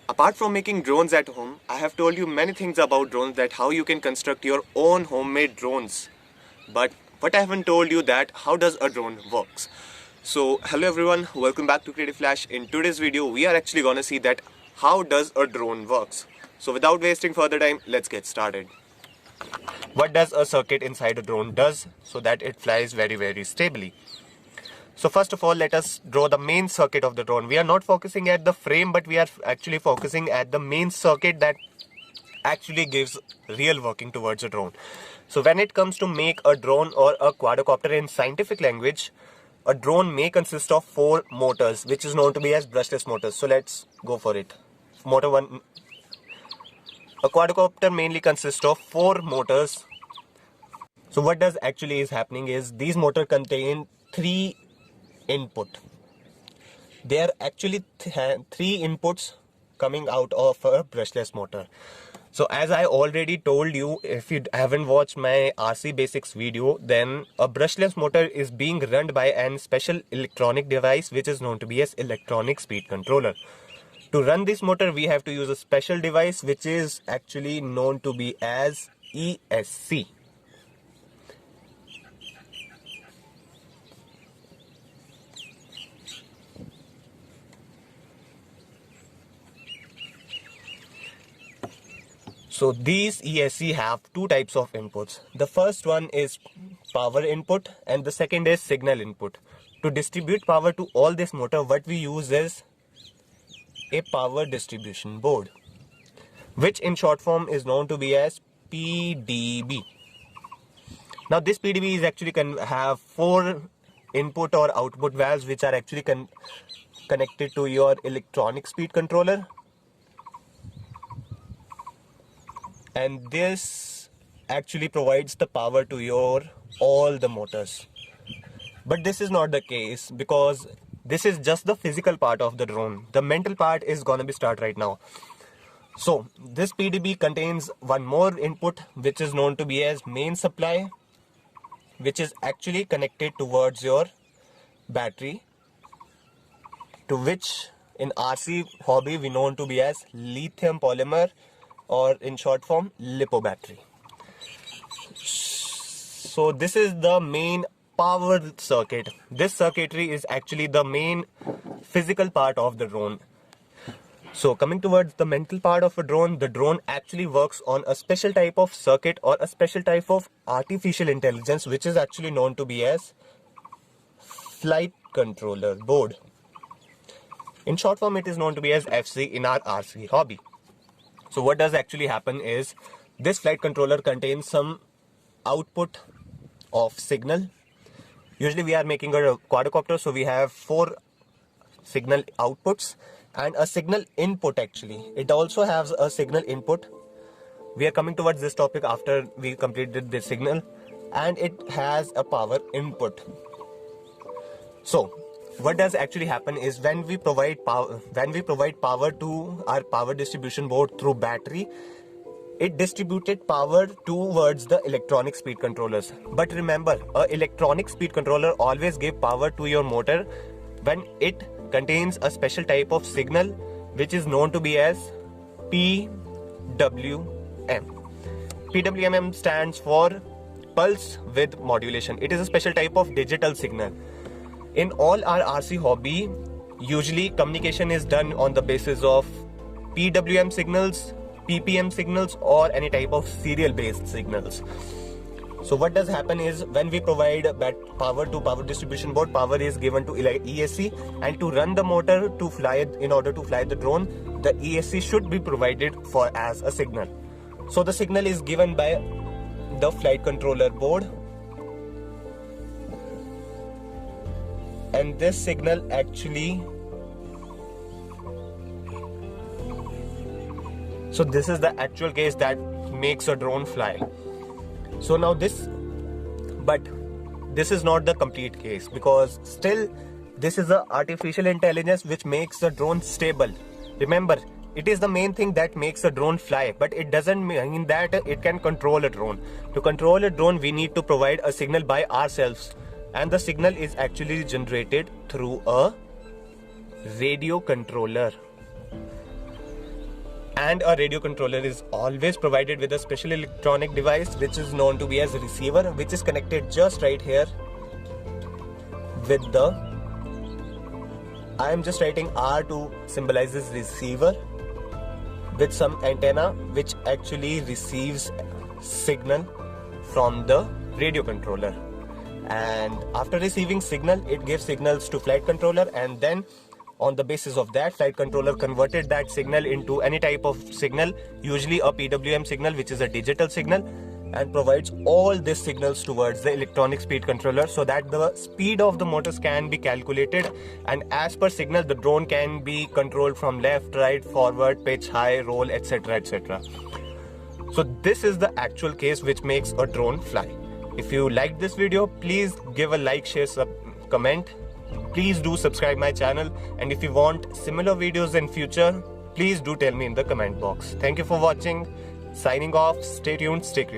Apart from making drones at home, I have told you many things about drones, that how you can construct your own homemade drones. But what I haven't told you that how does a drone works. So hello everyone, welcome back to Creative Flash. In today's video we are actually gonna see that how does a drone works. So without wasting further time, let's get started. What does a circuit inside a drone does so that it flies very stably? So first of all, let us draw the main circuit of the drone. We are not focusing at the frame, but we are actually focusing at the main circuit that actually gives real working towards a drone. So when it comes to make a drone or a quadcopter in scientific language, a drone may consist of 4 motors, which is known to be as brushless motors. So let's go for it. Motor 1. A quadcopter mainly consists of 4 motors. So what does actually is happening is these motors contain 3 input. There are actually 3 inputs coming out of a brushless motor. So as I already told you, if you haven't watched my RC basics video, then a brushless motor is being run by an special electronic device which is known to be as electronic speed controller. To run this motor we have to use a special device which is actually known to be as ESC. So these ESC have 2 types of inputs. The first one is power input and the second is signal input. To distribute power to all this motor, what we use is a power distribution board, which in short form is known to be as PDB. Now this PDB is actually have 4 input or output valves which are actually connected to your electronic speed controller. And this actually provides the power to your all the motors. But this is not the case because this is just the physical part of the drone. The mental part is gonna be start right now. So this PDB contains one more input which is known to be as main supply, which is actually connected towards your battery, to which in RC hobby we known to be as lithium polymer, or in short form LiPo battery. So this is the main power circuit. This circuitry is actually the main physical part of the drone. So coming towards the mental part of a drone, the drone actually works on a special type of circuit or a special type of artificial intelligence which is actually known to be as flight controller board. In short form it is known to be as FC in our RC hobby. So what does actually happen is this flight controller contains some output of signal. Usually we are making a quadcopter, so we have 4 signal outputs and a signal input actually. It also has a signal input. We are coming towards this topic after we completed the signal, and it has a power input. So what does actually happen is when we provide power to our power distribution board through battery, it distributed power towards the electronic speed controllers. But remember, a electronic speed controller always give power to your motor when it contains a special type of signal which is known to be as PWM. PWM stands for pulse width modulation. It is a special type of digital signal. In all our RC hobby, usually communication is done on the basis of PWM signals, PPM signals, or any type of serial based signals. So what does happen is when we provide power to power distribution board, power is given to ESC, and to run the motor to fly, in order to fly the drone, the ESC should be provided for as a signal. So the signal is given by the flight controller board, and this signal actually, so this is the actual case that makes a drone fly. So now but this is not the complete case, because still this is the artificial intelligence which makes the drone stable. Remember, it is the main thing that makes a drone fly, but it doesn't mean that it can control a drone. To control a drone, we need to provide a signal by ourselves, and the signal is actually generated through a radio controller. And a radio controller is always provided with a special electronic device which is known to be as a receiver, which is connected just right here with the, I am just writing R to symbolizes receiver, with some antenna which actually receives signal from the radio controller. And after receiving signal, it gives signals to flight controller, and then on the basis of that, flight controller converted that signal into any type of signal, usually a PWM signal, which is a digital signal, and provides all these signals towards the electronic speed controller so that the speed of the motors can be calculated, and as per signal the drone can be controlled from left, right, forward, pitch, high, roll, etc, etc. So this is the actual case which makes a drone fly. If you liked this video, please give a like, share, comment. Please do subscribe my channel, and if you want similar videos in future, please do tell me in the comment box. Thank you for watching. Signing off. Stay tuned, stay creative.